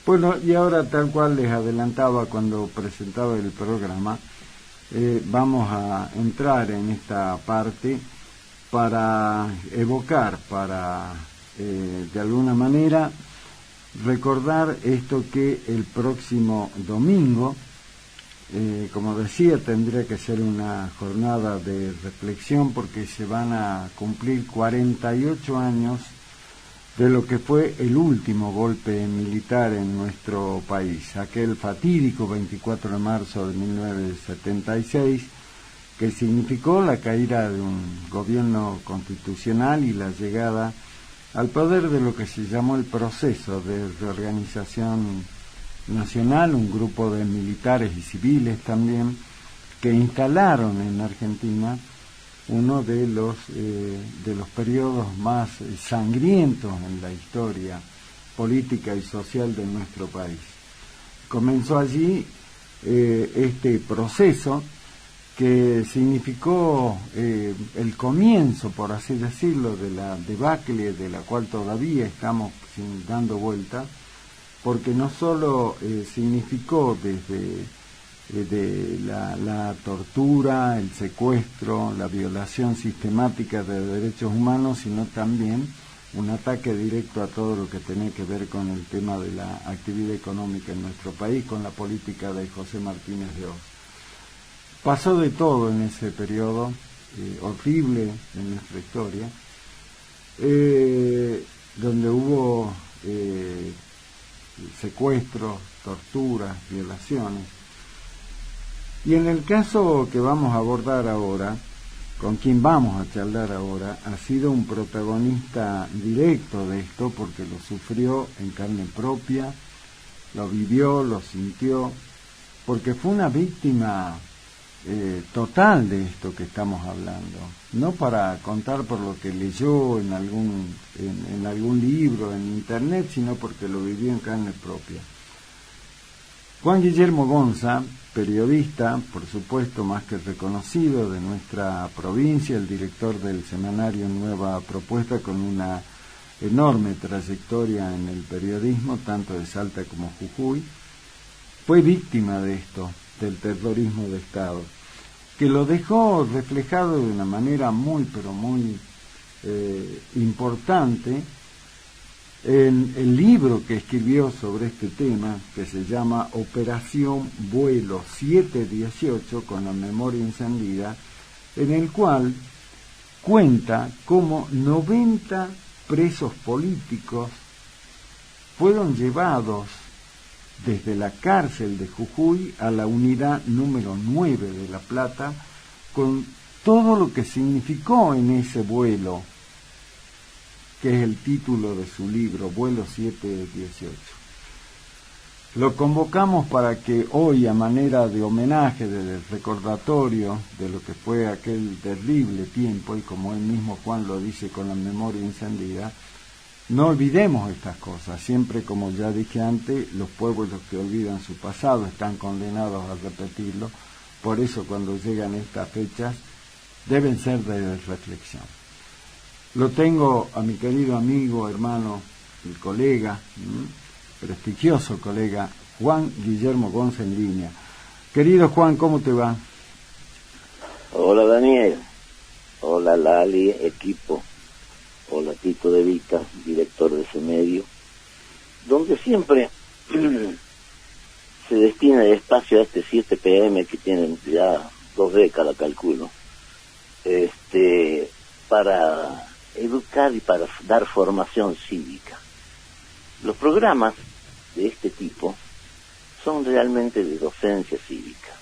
Bueno, y ahora tal cual les adelantaba cuando presentaba el programa, vamos a entrar en esta parte para evocar, para de alguna manera recordar esto que el próximo domingo, como decía, tendría que ser una jornada de reflexión porque se van a cumplir 48 años de lo que fue el último golpe militar en nuestro país, aquel fatídico 24 de marzo de 1976, que significó la caída de un gobierno constitucional y la llegada al poder de lo que se llamó el proceso de reorganización nacional, un grupo de militares y civiles también, que instalaron en Argentina uno de los periodos más sangrientos en la historia política y social de nuestro país. Comenzó allí este proceso que significó el comienzo, por así decirlo, de la debacle de la cual todavía estamos dando vuelta, porque no solo significó desde de la tortura, el secuestro, la violación sistemática de derechos humanos, sino también un ataque directo a todo lo que tenía que ver con el tema de la actividad económica en nuestro país, con la política de José Martínez de Oz. Pasó de todo en ese periodo horrible en nuestra historia, donde hubo secuestros, torturas, violaciones. Y en el caso que vamos a abordar ahora, con quien vamos a charlar ahora, ha sido un protagonista directo de esto porque lo sufrió en carne propia, lo vivió, lo sintió, porque fue una víctima total de esto que estamos hablando, no para contar por lo que leyó en algún libro, en internet, sino porque lo vivió en carne propia. Juan Guillermo Gonza, periodista, por supuesto, más que reconocido de nuestra provincia, el director del semanario Nueva Propuesta, con una enorme trayectoria en el periodismo, tanto de Salta como Jujuy, fue víctima de esto, del terrorismo de Estado, que lo dejó reflejado de una manera muy, pero muy importante en el libro que escribió sobre este tema, que se llama Operación Vuelo 718, con la memoria encendida, en el cual cuenta cómo 90 presos políticos fueron llevados desde la cárcel de Jujuy a la unidad número 9 de La Plata, con todo lo que significó en ese vuelo, que es el título de su libro, Vuelo 718. Lo convocamos para que hoy, a manera de homenaje, de recordatorio de lo que fue aquel terrible tiempo, y como él mismo Juan lo dice con la memoria encendida, no olvidemos estas cosas. Siempre, como ya dije antes, los pueblos que olvidan su pasado están condenados a repetirlo. Por eso, cuando llegan estas fechas, deben ser de reflexión. Lo tengo a mi querido amigo, hermano, el colega, prestigioso colega, Juan Guillermo Gonza en línea. Querido Juan, ¿cómo te va? Hola Daniel, hola Lali, equipo, hola Tito de Vita, director de ese medio, donde siempre se destina el espacio a este 7 p.m. que tienen ya 2 décadas, calculo, para educar y para dar formación cívica. Los programas de este tipo son realmente de docencia cívica.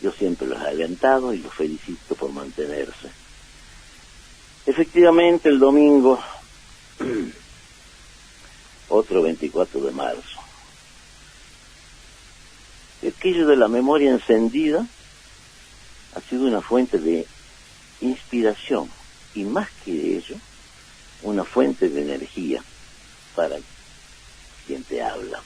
Yo siempre los he alentado y los felicito por mantenerse. Efectivamente, el domingo, otro 24 de marzo, aquello de la memoria encendida ha sido una fuente de inspiración y, más que ello, una fuente de energía para quien te habla.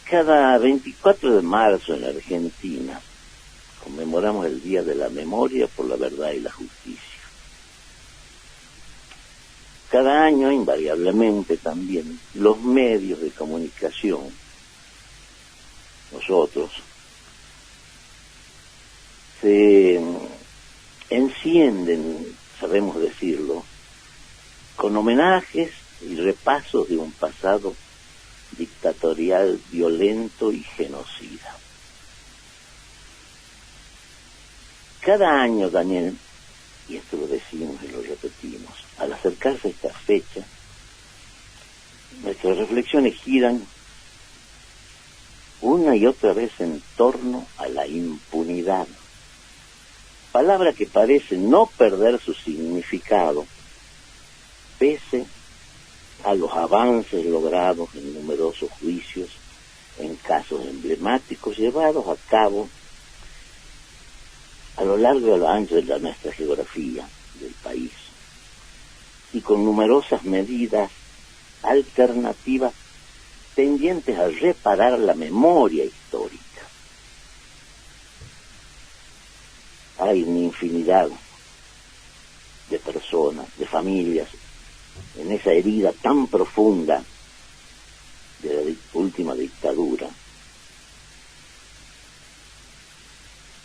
Cada 24 de marzo en la Argentina conmemoramos el Día de la Memoria por la Verdad y la Justicia. cada año, invariablemente también, los medios de comunicación, nosotros, se encienden, sabemos decirlo, con homenajes y repasos de un pasado dictatorial, violento y genocida. Cada año, Daniel, y esto lo decimos y lo repetimos, al acercarse a esta fecha, nuestras reflexiones giran una y otra vez en torno a la impunidad, palabra que parece no perder su significado, pese a los avances logrados en numerosos juicios, en casos emblemáticos llevados a cabo a lo largo y a lo ancho de nuestra geografía del país, y con numerosas medidas alternativas tendientes a reparar la memoria histórica. Hay una infinidad de personas, de familias, en esa herida tan profunda de la última dictadura,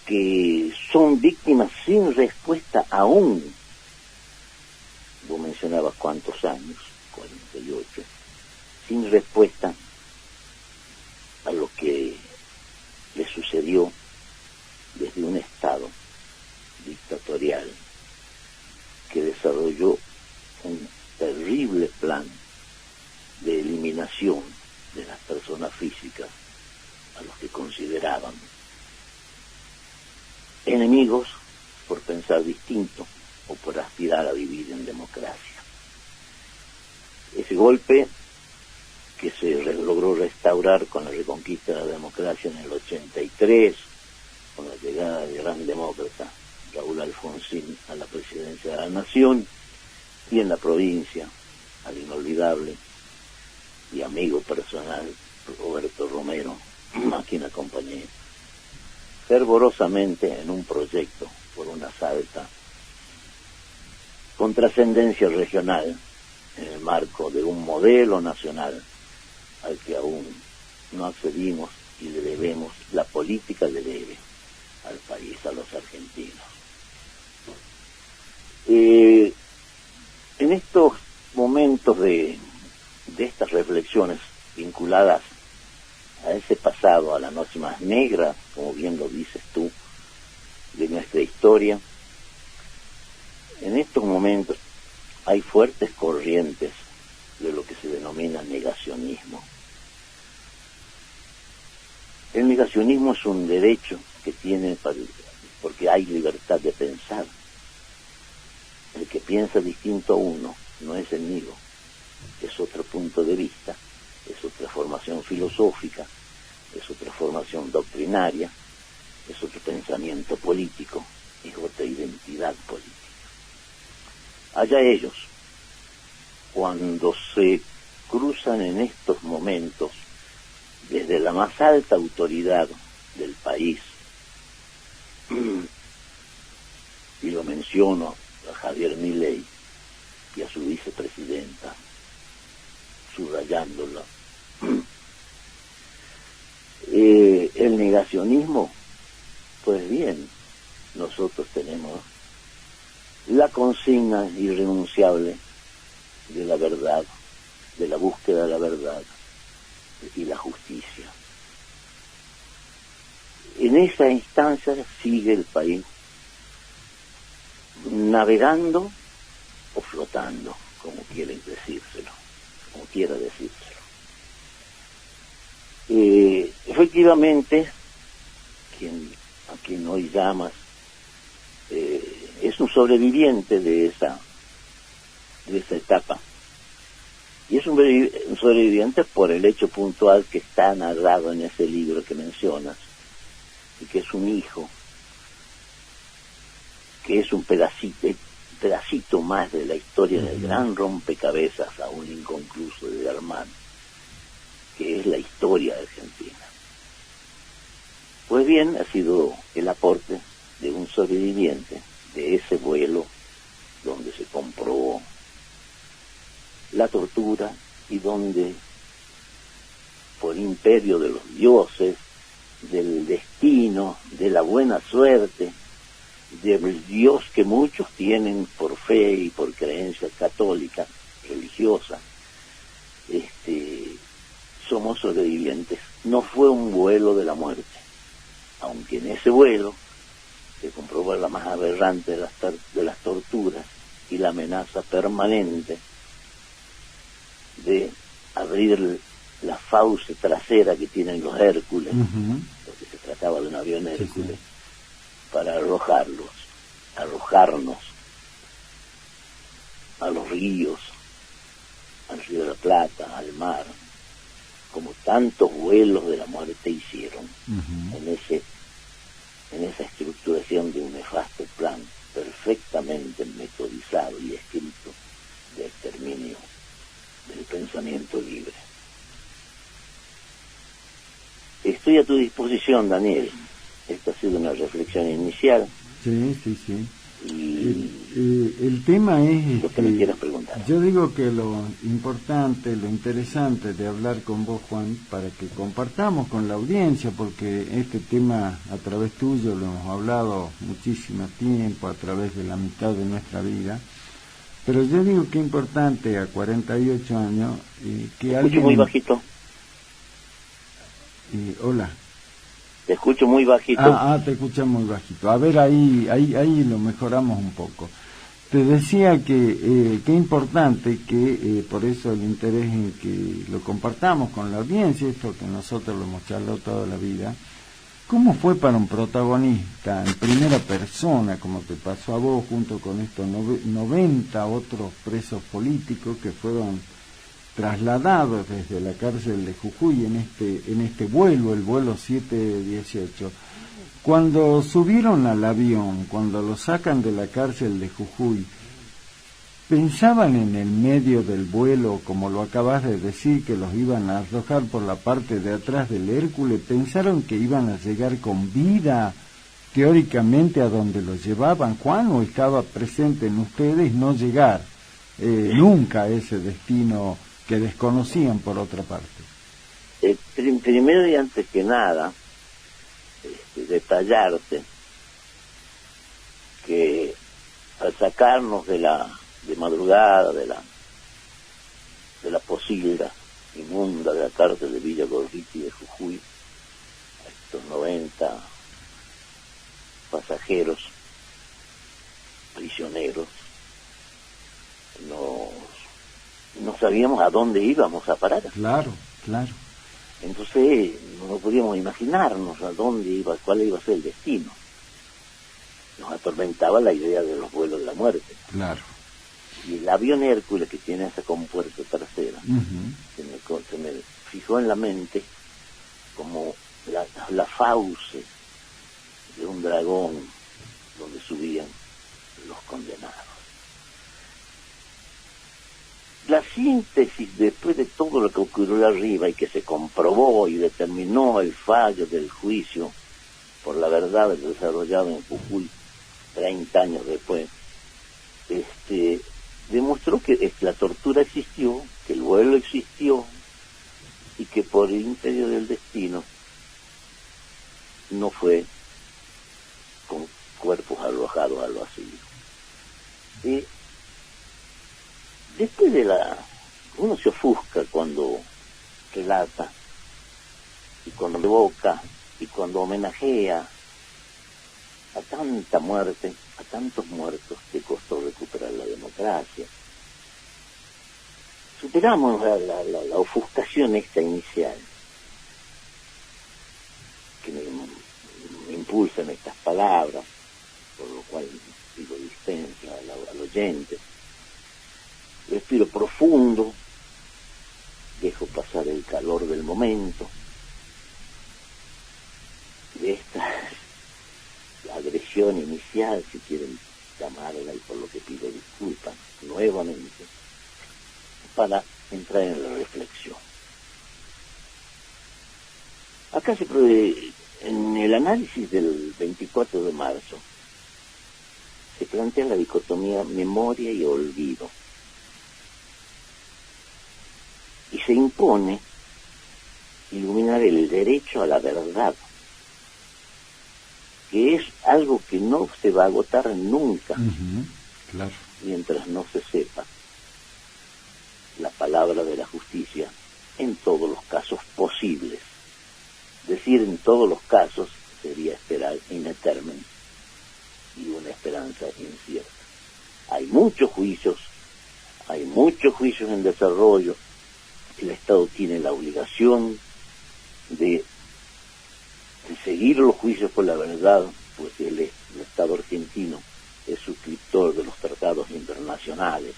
que son víctimas sin respuesta aún. Vos mencionabas cuántos años, 48, sin respuesta a lo que le sucedió desde un Estado dictatorial que desarrolló un terrible plan de eliminación de las personas físicas a los que consideraban enemigos por pensar distinto o por aspirar a vivir en democracia. Ese golpe que se logró restaurar con la reconquista de la democracia en el 83, con la llegada del gran demócrata Raúl Alfonsín a la presidencia de la Nación, y en la provincia al inolvidable y amigo personal Roberto Romero, a quien acompañé fervorosamente en un proyecto por una Salta con trascendencia regional en el marco de un modelo nacional al que aún no accedimos, y le debemos, la política le debe al país, a los argentinos. En estos momentos de estas reflexiones vinculadas a ese pasado, a la noche más negra, como bien lo dices tú, de nuestra historia, en estos momentos hay fuertes corrientes de lo que se denomina negacionismo. El negacionismo es un derecho que tiene porque hay libertad de pensar. El que piensa distinto a uno no es enemigo, es otro punto de vista, es otra formación filosófica, es otra formación doctrinaria, es otro pensamiento político, es otra identidad política. Allá ellos, cuando se cruzan en estos momentos desde la más alta autoridad del país, y lo menciono a Javier Milei y a su vicepresidenta, subrayándola, el negacionismo, pues bien, nosotros tenemos la consigna irrenunciable de la verdad, de la búsqueda de la verdad y la justicia. En esa instancia sigue el país navegando o flotando, como quieren decírselo, como quiera decírselo. Efectivamente, a quien hoy llamas es un sobreviviente de esa etapa, y es un sobreviviente por el hecho puntual que está narrado en ese libro que mencionas, y que es un hijo, que es un pedacito más de la historia del gran rompecabezas aún inconcluso de armar, que es la historia de Argentina. Pues bien, ha sido el aporte de un sobreviviente de ese vuelo donde se comprobó la tortura y donde, por imperio de los dioses, del destino, de la buena suerte, del Dios que muchos tienen por fe y por creencia católica, religiosa, somos sobrevivientes. No fue un vuelo de la muerte, aunque en ese vuelo se comprobó la más aberrante de las torturas y la amenaza permanente de abrir la fauce trasera que tienen los Hércules, porque se trataba de un avión Hércules, sí, para arrojarnos a los ríos, al Río de la Plata, al mar, como tantos vuelos de la muerte hicieron en esa estructuración de un nefasto plan perfectamente metodizado y escrito de exterminio del pensamiento libre. Estoy a tu disposición, Daniel. Esta ha sido una reflexión inicial. Sí. El tema es lo que me quieras preguntar. Yo digo que lo importante, lo interesante de hablar con vos, Juan, para que compartamos con la audiencia, porque este tema a través tuyo lo hemos hablado muchísimo tiempo, a través de la mitad de nuestra vida, pero yo digo que es importante a 48 años que Te alguien... escucho muy bajito. Hola. Te escucho muy bajito. Te escuchas muy bajito. A ver, ahí lo mejoramos un poco. Te decía que es importante que, por eso el interés en que lo compartamos con la audiencia, esto que nosotros lo hemos charlado toda la vida, ¿cómo fue para un protagonista en primera persona, como te pasó a vos, junto con estos 90 otros presos políticos que fueron trasladados desde la cárcel de Jujuy en este vuelo, el vuelo 718. Cuando subieron al avión, cuando lo sacan de la cárcel de Jujuy, ¿pensaban en el medio del vuelo, como lo acabas de decir, que los iban a arrojar por la parte de atrás del Hércules? ¿Pensaron que iban a llegar con vida, teóricamente, a donde los llevaban, Juan, o estaba presente en ustedes no llegar nunca a ese destino que desconocían por otra parte? Primero y antes que nada, detallarte que al sacarnos de madrugada de la posilga inmunda de la cárcel de Villa Gorriti de Jujuy, a estos 90 pasajeros prisioneros, no sabíamos a dónde íbamos a parar. Claro. Entonces no podíamos imaginarnos a dónde iba, cuál iba a ser el destino. Nos atormentaba la idea de los vuelos de la muerte. Claro. Y el avión Hércules, que tiene esa compuerta trasera, se me fijó en la mente como la fauce de un dragón donde subían los condenados. La síntesis, después de todo lo que ocurrió arriba y que se comprobó y determinó el fallo del juicio por la verdad desarrollado en Jujuy 30 años después, demostró que la tortura existió, que el vuelo existió y que por el imperio del destino no fue con cuerpos arrojados al vacío. Después uno se ofusca cuando relata y cuando evoca y cuando homenajea a tanta muerte, a tantos muertos que costó recuperar la democracia. Superamos la ofuscación esta inicial que me impulsan estas palabras, por lo cual pido dispensa al oyente. Respiro profundo, dejo pasar el calor del momento, de esta agresión inicial, si quieren llamarla, y por lo que pido disculpas nuevamente, para entrar en la reflexión. Acá en el análisis del 24 de marzo, se plantea la dicotomía memoria y olvido. y se impone iluminar el derecho a la verdad, que es algo que no se va a agotar nunca, claro, mientras no se sepa la palabra de la justicia en todos los casos posibles. Decir en todos los casos sería esperar in eternum, y una esperanza incierta. Hay muchos juicios en desarrollo. El Estado tiene la obligación de seguir los juicios por la verdad, pues el Estado argentino es suscriptor de los tratados internacionales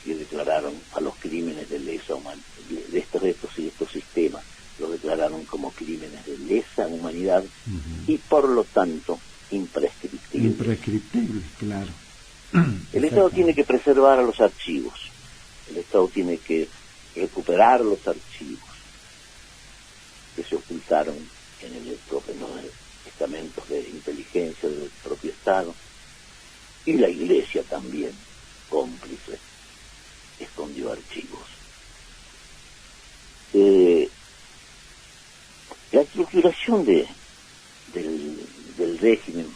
que declararon a los crímenes de lesa humanidad, de estos sistemas, los declararon como crímenes de lesa humanidad y por lo tanto imprescriptibles. Imprescriptibles, claro. El Estado tiene que preservar los archivos, el Estado tiene que recuperar los archivos que se ocultaron en los estamentos de inteligencia del propio Estado, y la Iglesia también, cómplice, escondió archivos. La estructuración del régimen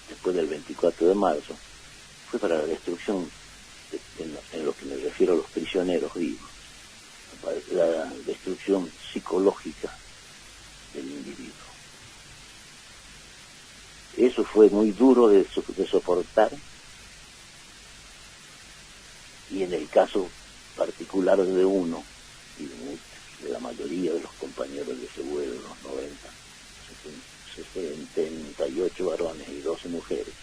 después del 24 de marzo fue para la destrucción, en lo que me refiero a los prisioneros vivos, para la destrucción psicológica del individuo. Eso fue muy duro de soportar, y en el caso particular de uno y de la mayoría de los compañeros de ese vuelo de los 90, 78 varones y 12 mujeres,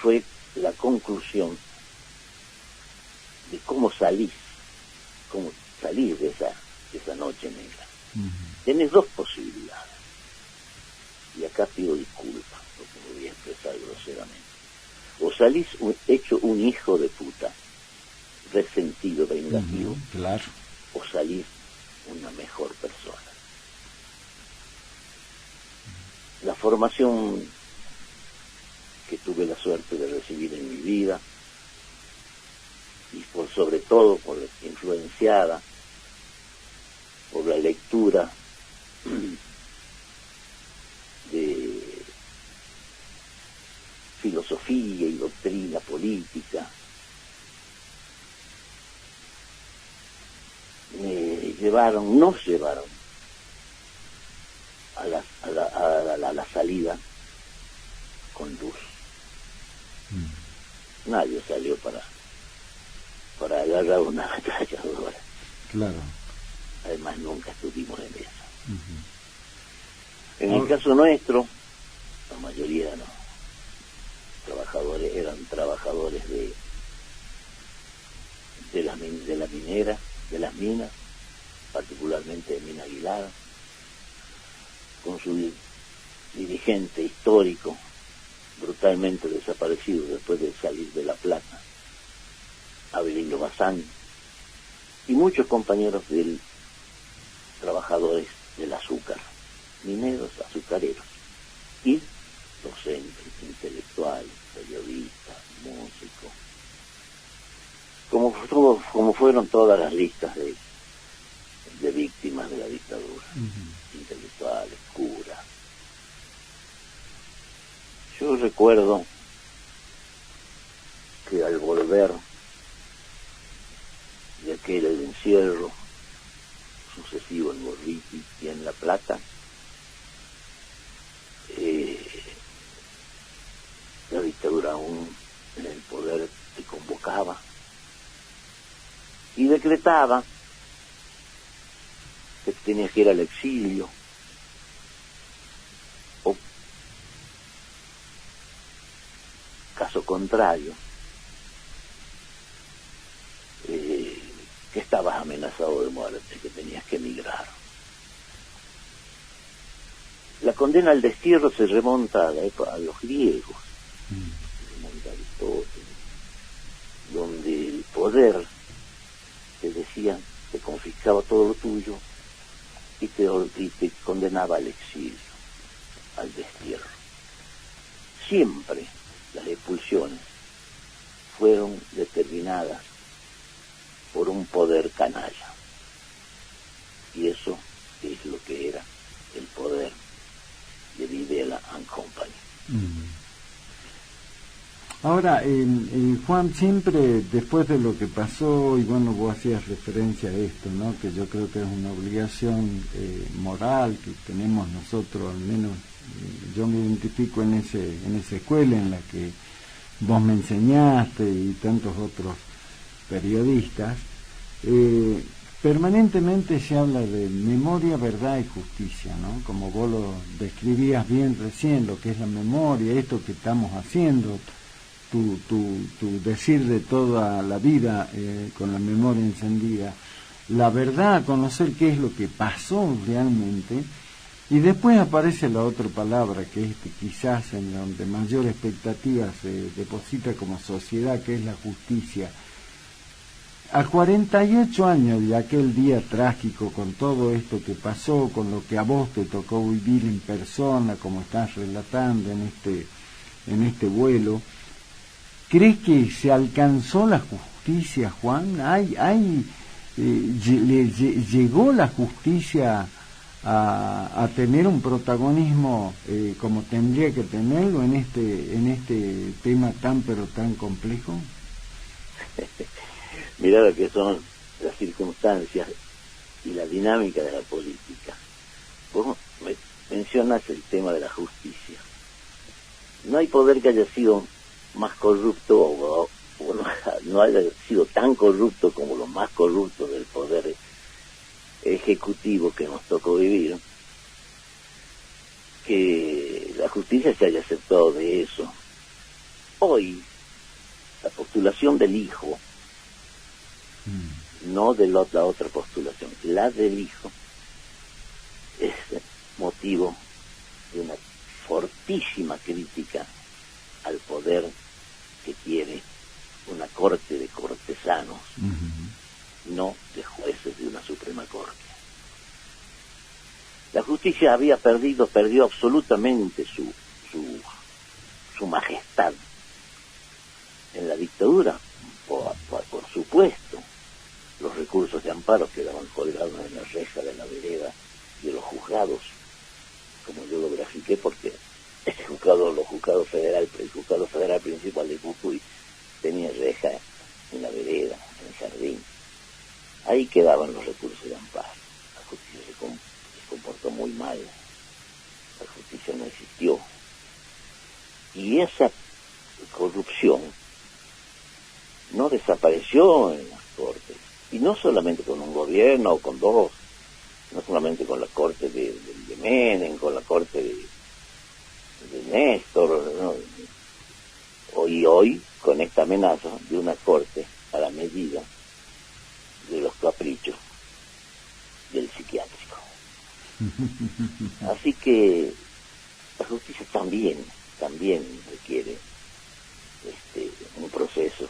fue la conclusión de cómo salir de esa noche negra. Tienes dos posibilidades, y acá pido disculpas porque me voy a expresar groseramente. O salís hecho un hijo de puta, resentido, vengativo, claro, o salís una mejor persona. La formación que tuve la suerte de recibir en mi vida, y sobre todo influenciada por la lectura de filosofía y doctrina política, nos llevaron a la salida con luz. Nadie salió para agarrar una ametralladora. Claro. Además nunca estuvimos en eso. En el caso nuestro, la mayoría eran trabajadores de las minas, particularmente de Mina Aguilar, con su dirigente histórico brutalmente desaparecido después de salir de La Plata, Abelino Bazán, y muchos compañeros trabajadores del azúcar, mineros, azucareros, y docentes, intelectuales, periodistas, músicos, como fueron todas las listas de víctimas de la dictadura, intelectuales, curas. Yo recuerdo que al volver de aquel encierro sucesivo en Gorriti y en La Plata, la dictadura aún en el poder te convocaba y decretaba que tenías que ir al exilio, o caso contrario, que estabas amenazado de muerte, que tenías que emigrar. La condena al destierro se remonta a los griegos, se remonta a Aristóteles, donde el poder te decía, te confiscaba todo lo tuyo y te condenaba al exilio, al destierro. Siempre las expulsiones fueron determinadas por un poder canalla. Y eso es lo que era el poder de Videla and Company. Ahora, Juan, siempre después de lo que pasó, y bueno, vos hacías referencia a esto, ¿no? Que yo creo que es una obligación moral que tenemos nosotros, al menos yo me identifico en esa escuela en la que vos me enseñaste y tantos otros periodistas. Permanentemente se habla de memoria, verdad y justicia, ¿no? Como vos lo describías bien recién, lo que es la memoria, esto que estamos haciendo, tu decir de toda la vida con la memoria encendida, la verdad, conocer qué es lo que pasó realmente, y después aparece la otra palabra, que es quizás en donde mayor expectativa se deposita como sociedad, que es la justicia. A 48 años de aquel día trágico, con todo esto que pasó, con lo que a vos te tocó vivir en persona, como estás relatando en este vuelo, ¿crees que se alcanzó la justicia, Juan? ¿Llegó la justicia a tener un protagonismo como tendría que tenerlo en este tema tan pero tan complejo? Mirá lo que son las circunstancias y la dinámica de la política. Vos mencionas el tema de la justicia. No hay poder que haya sido más corrupto o no haya sido tan corrupto como los más corruptos del poder ejecutivo que nos tocó vivir, que la justicia se haya aceptado de eso. Hoy, la postulación del hijo, no de la otra postulación, la del hijo, es motivo de una fortísima crítica al poder que quiere una corte de cortesanos, no de jueces de una Suprema Corte. La justicia perdió absolutamente su majestad. En la dictadura, por supuesto, los recursos de amparo quedaban colgados en la reja de la vereda de los juzgados, como yo lo grafiqué, porque el juzgado federal principal de Jujuy tenía reja en la vereda, en el jardín. Ahí quedaban los recursos de amparo. La justicia se comportó muy mal. La justicia no existió. Y esa corrupción no desapareció en las cortes. Y no solamente con un gobierno o con dos, no solamente con la corte de Menem, con la corte de Néstor, ¿no? Hoy con esta amenaza de una corte a la medida de los caprichos del psiquiátrico. Así que la justicia también requiere un proceso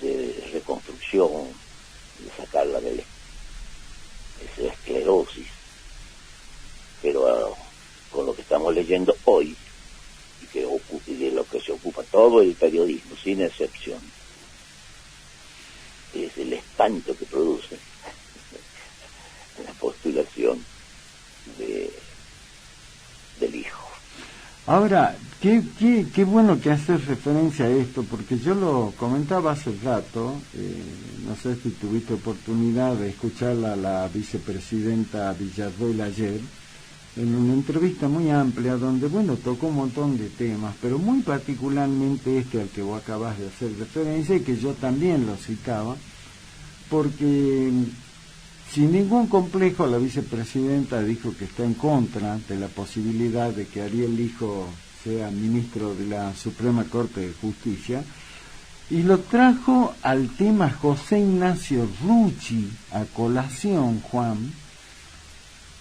de reconstrucción, de sacarla de esa esclerosis, pero con lo que estamos leyendo hoy y de lo que se ocupa todo el periodismo, sin excepción, es el espanto que produce la postulación del hijo. Ahora, qué bueno que haces referencia a esto, porque yo lo comentaba hace rato, no sé si tuviste oportunidad de escucharla a la vicepresidenta Villarroel ayer, en una entrevista muy amplia donde, bueno, tocó un montón de temas, pero muy particularmente al que vos acabas de hacer referencia y que yo también lo citaba, porque sin ningún complejo la vicepresidenta dijo que está en contra de la posibilidad de que Ariel Lijo sea ministro de la Suprema Corte de Justicia, y lo trajo al tema José Ignacio Rucci a colación, Juan,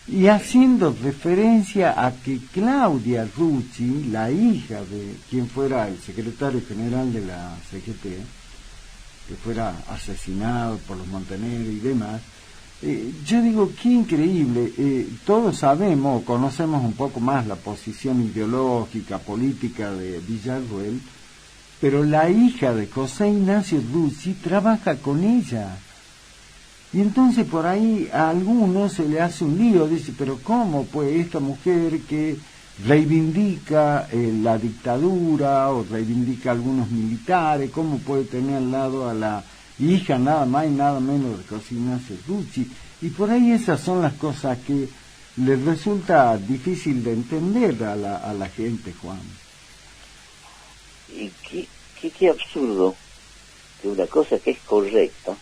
y haciendo referencia a que Claudia Rucci, la hija de quien fuera el secretario general de la CGT, que fuera asesinado por los Montenegro y demás, yo digo, qué increíble, todos sabemos, conocemos un poco más la posición ideológica, política de Villarroel, pero la hija de José Ignacio Ducci trabaja con ella. Y entonces por ahí a algunos se le hace un lío, dice, pero ¿cómo pues esta mujer que reivindica la dictadura o reivindica a algunos militares, cómo puede tener al lado a la hija nada más y nada menos de José Ignacio Ducci? Y por ahí esas son las cosas que les resulta difícil de entender a la gente, Juan. Y qué absurdo que una cosa que es correcta,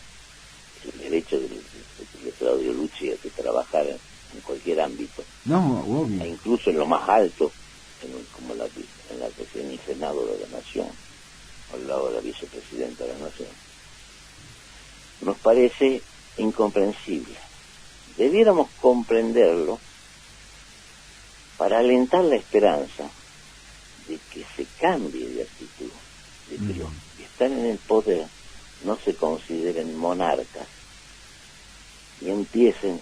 el derecho de Claudio Ducci a que trabajara en cualquier ámbito, no, obvio, e incluso en lo más alto, como en la presidencia y Senado de la Nación, al lado de la vicepresidenta de la Nación, nos parece incomprensible. Debiéramos comprenderlo para alentar la esperanza de que se cambie de actitud, de que los que están en el poder no se consideren monarcas y empiecen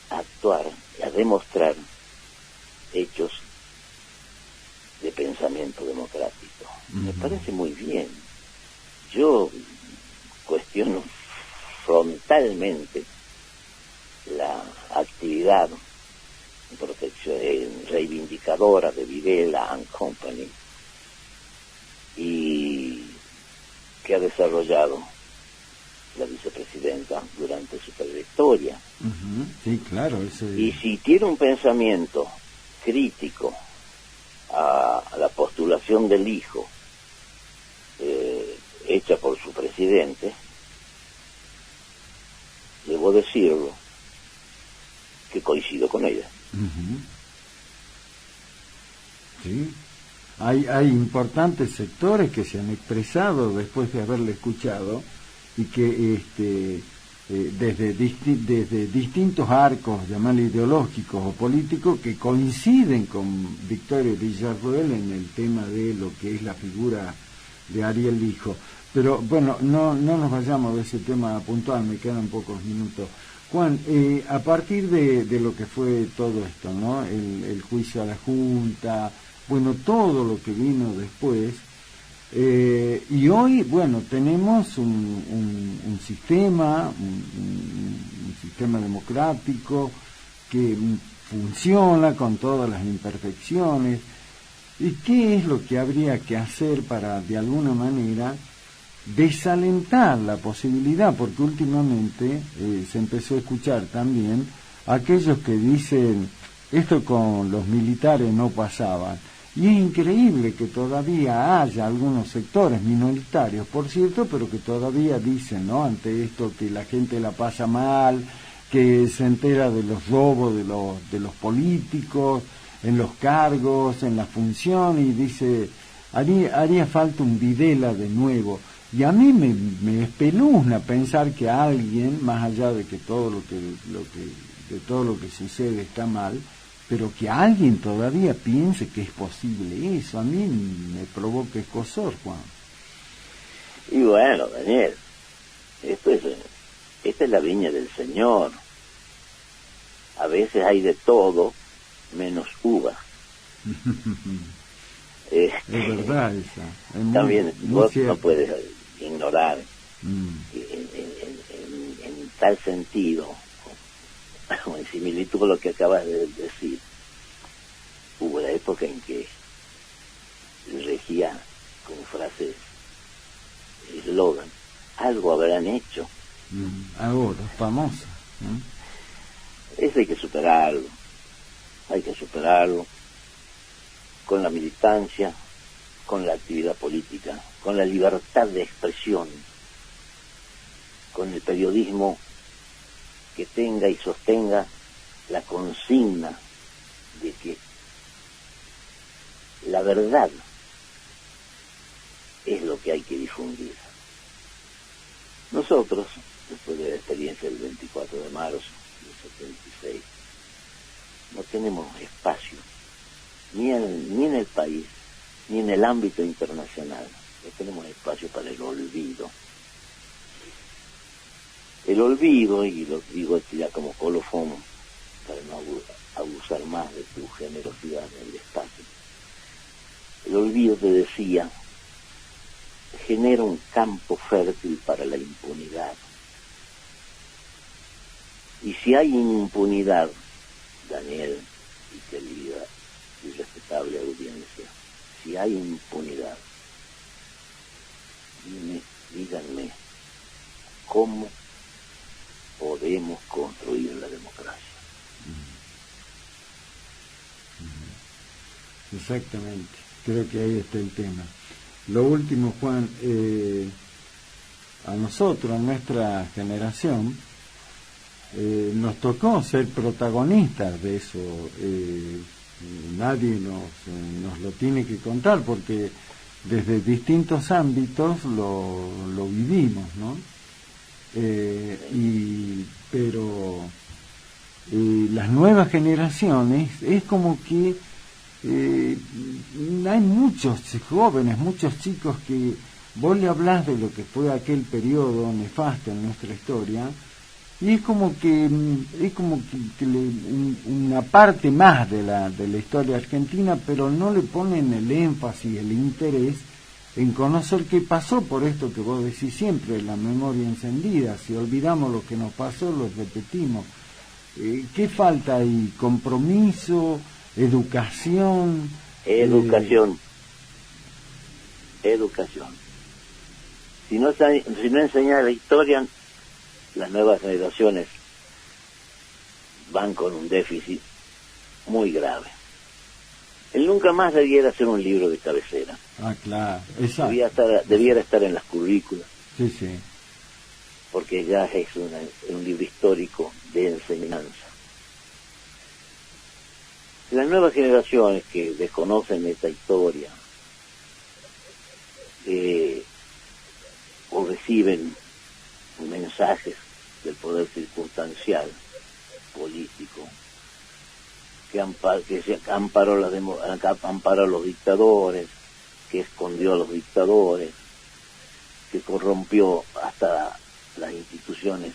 a actuar, a demostrar hechos de pensamiento democrático. Me parece muy bien. Yo cuestiono frontalmente la actividad reivindicadora de Videla and Company y que ha desarrollado la vicepresidenta durante su trayectoria. Sí, claro. Y si tiene un pensamiento crítico a la postulación del hijo hecha por su presidente, debo decirlo que coincido con ella. Sí, hay importantes sectores que se han expresado después de haberle escuchado y que desde distintos arcos, llamarle ideológicos o políticos, que coinciden con Victoria Villarroel en el tema de lo que es la figura de Ariel Hijo. Pero bueno, no nos vayamos de ese tema puntual, me quedan pocos minutos. Juan, a partir de lo que fue todo esto, ¿no? El juicio a la Junta, bueno, todo lo que vino después, y hoy, bueno, tenemos un sistema, un sistema democrático que funciona con todas las imperfecciones. ¿Y qué es lo que habría que hacer para, de alguna manera, desalentar la posibilidad? Porque últimamente se empezó a escuchar también aquellos que dicen esto con los militares no pasaba, y es increíble que todavía haya algunos sectores minoritarios, por cierto, pero que todavía dicen, ¿no?, ante esto, que la gente la pasa mal, que se entera de los robos de los políticos en los cargos, en la función, y dice haría falta un Videla de nuevo. Y a mí me espeluzna pensar que alguien, más allá de que todo de todo lo que sucede está mal, pero que alguien todavía piense que es posible eso, a mí me provoca escozor, Juan. Y bueno, Daniel, esta es la viña del Señor. A veces hay de todo menos uva. Es verdad esa. También muy vos cierto. no puedes ignorar en tal sentido, o en similitud con lo que acabas de decir, hubo la época en que regía con frases, eslogan, algo habrán hecho. Ahora, famosa. Eso hay que superarlo con la militancia, con la actividad política, con la libertad de expresión, con el periodismo que tenga y sostenga la consigna de que la verdad es lo que hay que difundir. Nosotros, después de la experiencia del 24 de marzo del 76, no tenemos espacio ni en el país, ni en el ámbito internacional. No tenemos espacio para el olvido. El olvido, y lo digo ya como colofón, para no abusar más de tu generosidad en el espacio. El olvido, te decía, genera un campo fértil para la impunidad. Y si hay impunidad, Daniel y querida y respetable audiencia, si hay impunidad, díganme, ¿cómo podemos construir la democracia? Exactamente, creo que ahí está el tema. Lo último, Juan, a nosotros, a nuestra generación, nos tocó ser protagonistas de eso. Nadie nos lo tiene que contar, porque desde distintos ámbitos lo vivimos, ¿no? Pero las nuevas generaciones es como que hay muchos jóvenes, muchos chicos que vos le hablás de lo que fue aquel periodo nefasto en nuestra historia, y es como que una parte más de la historia argentina, pero no le ponen el énfasis, el interés en conocer qué pasó, por esto que vos decís siempre, la memoria encendida. Si olvidamos lo que nos pasó, lo repetimos. ¿Qué falta ahí? ¿Compromiso? ¿Educación? Educación. Si no enseñas la historia, las nuevas generaciones van con un déficit muy grave. El nunca más debiera ser un libro de cabecera. Claro, exacto. Debiera estar en las currículas. Sí, sí. Porque ya es un libro histórico de enseñanza. Las nuevas generaciones que desconocen esta historia o reciben mensajes del poder circunstancial político que se amparó a los dictadores, que escondió a los dictadores, que corrompió hasta las instituciones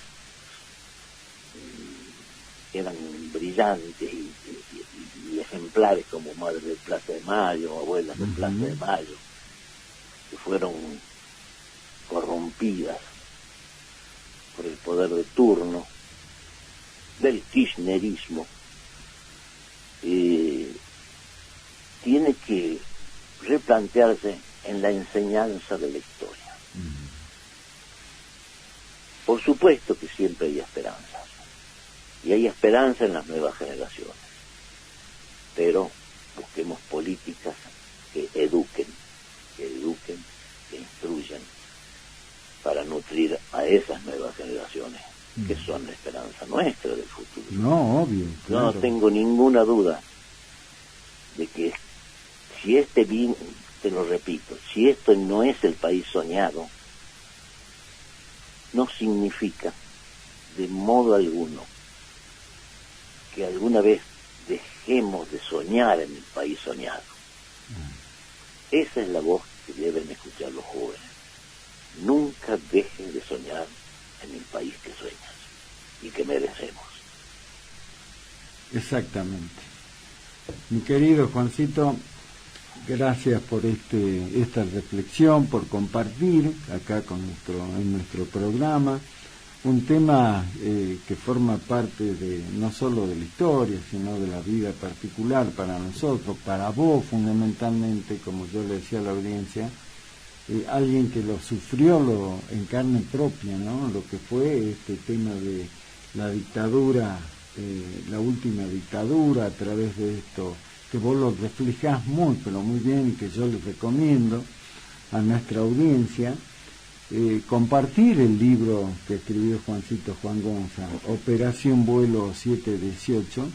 que eran brillantes y ejemplares, como Madre de Plaza de Mayo, Abuelas de Plaza de Mayo, que fueron corrompidas por el poder de turno del kirchnerismo. Tiene que replantearse en la enseñanza de la historia. Por supuesto que siempre hay esperanzas, y hay esperanza en las nuevas generaciones, pero busquemos políticas que eduquen, que instruyan, para nutrir a esas nuevas generaciones, que son la esperanza nuestra del futuro. No, obvio. Claro. No tengo ninguna duda de que si te lo repito, si esto no es el país soñado, no significa de modo alguno que alguna vez dejemos de soñar en el país soñado. Esa es la voz que deben escuchar los jóvenes. Nunca dejes de soñar en el país que sueñas y que merecemos. Exactamente. Mi querido Juancito, gracias por esta reflexión, por compartir acá en nuestro programa un tema que forma parte no solo de la historia, sino de la vida particular para nosotros, para vos fundamentalmente, como yo le decía a la audiencia, alguien que lo sufrió en carne propia, ¿no? Lo que fue este tema de la dictadura, la última dictadura, a través de esto, que vos lo reflejás pero muy bien, y que yo les recomiendo a nuestra audiencia, compartir el libro que escribió Juan Gonza, Operación Vuelo 718,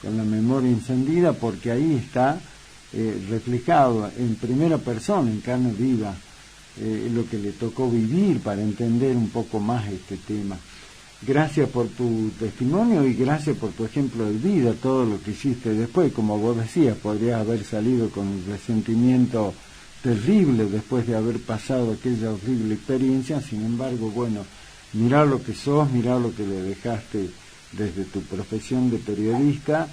con la memoria encendida, porque ahí está reflejado en primera persona, en carne viva, lo que le tocó vivir para entender un poco más este tema. Gracias por tu testimonio y gracias por tu ejemplo de vida, todo lo que hiciste después. Como vos decías, podrías haber salido con un resentimiento terrible después de haber pasado aquella horrible experiencia. Sin embargo, bueno, mirá lo que sos, mirá lo que le dejaste desde tu profesión de periodista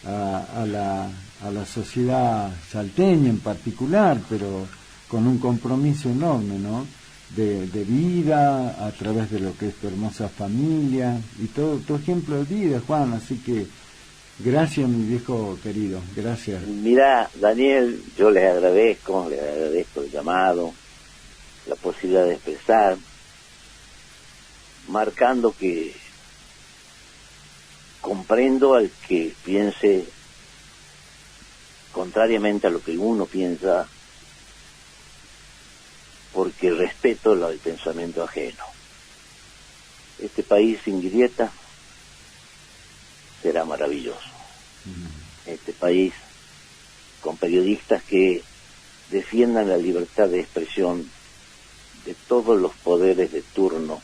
a la sociedad salteña en particular, pero con un compromiso enorme, ¿no? De vida, a través de lo que es tu hermosa familia, y todo tu ejemplo de vida, Juan, así que gracias, mi viejo querido, gracias. Mira, Daniel, yo les agradezco el llamado, la posibilidad de expresar, marcando que comprendo al que piense contrariamente a lo que uno piensa, porque respeto el pensamiento ajeno. Este país sin grieta será maravilloso. Este país con periodistas que defiendan la libertad de expresión de todos los poderes de turno,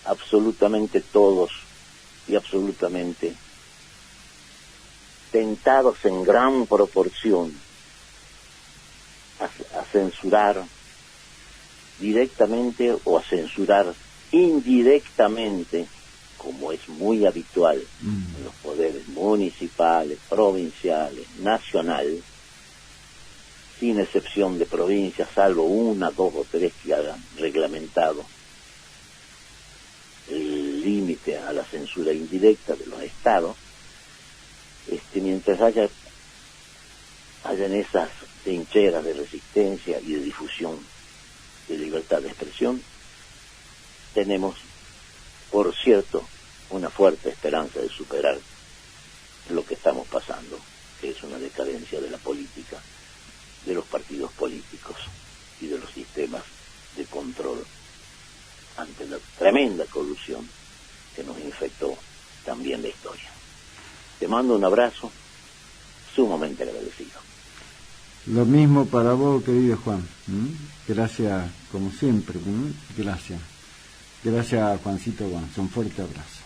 absolutamente todos y absolutamente tentados en gran proporción a censurar directamente o a censurar indirectamente, como es muy habitual en los poderes municipales, provinciales, nacional, sin excepción de provincias, salvo una, dos o tres que hagan reglamentado el límite a la censura indirecta de los estados. Mientras hayan esas trincheras de resistencia y de difusión de libertad de expresión, tenemos, por cierto, una fuerte esperanza de superar lo que estamos pasando, que es una decadencia de la política, de los partidos políticos y de los sistemas de control ante la tremenda corrupción que nos infectó también la historia. Te mando un abrazo sumamente agradecido. Lo mismo para vos, querido Juan. Gracias, como siempre. Gracias. Gracias, Juancito González. Un fuerte abrazo.